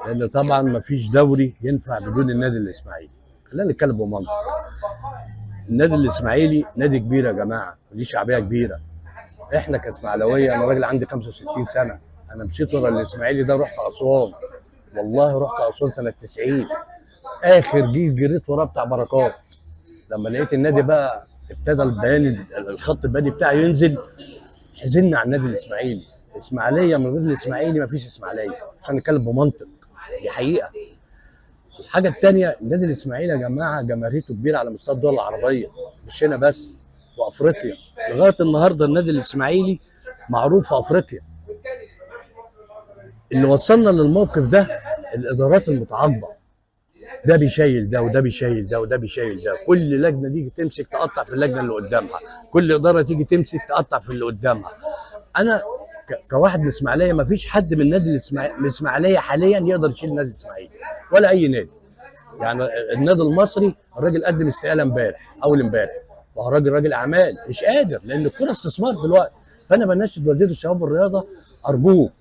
لان طبعا ما فيش دوري ينفع بدون النادي الاسماعيلي. خلينا نتكلم بمنطق. النادي الاسماعيلي نادي كبير يا جماعه، وليه شعبيه كبيره. احنا كاسماعيلاويه، انا راجل عندي 65 سنه، انا مشيت ورا الاسماعيلي ده، رحت اسوان. والله رحت اسوان سنه 90، اخر جيل جريت وراه بتاع بركات. لما لقيت النادي بقى ابتدى البيان، الخط البياني بتاعه ينزل، حزننا على النادي الاسماعيلي. اسماعيليه من غير الاسماعيلي ما فيش اسماعيليه، عشان نتكلم بمنطق، دي حقيقه. الحاجه الثانيه، النادي الاسماعيلي يا جماعه جماهيريته كبيره على مستوى الدول العربيه، مش هنا بس، وافريقيا. لغايه النهارده النادي الاسماعيلي معروف في افريقيا. اللي وصلنا للموقف ده الادارات المتعاقبه، ده بيشيل ده وده بيشيل ده وده بيشيل ده، كل لجنه تيجي تمسك تقطع في اللجنه اللي قدامها، كل اداره تيجي تمسك تقطع في اللي قدامها. انا كواحد من اسماعيليه، ما فيش حد من النادي الاسماعيليه حاليا يقدر يشيل النادي الاسماعيلي ولا اي نادي. يعني النادي المصري الراجل قدم استقاله امبارح، اول امبارح، وهو راجل اعمال مش قادر، لان الكره استثمار دلوقتي. فانا بناشد وزير الشباب والرياضه، ارجوك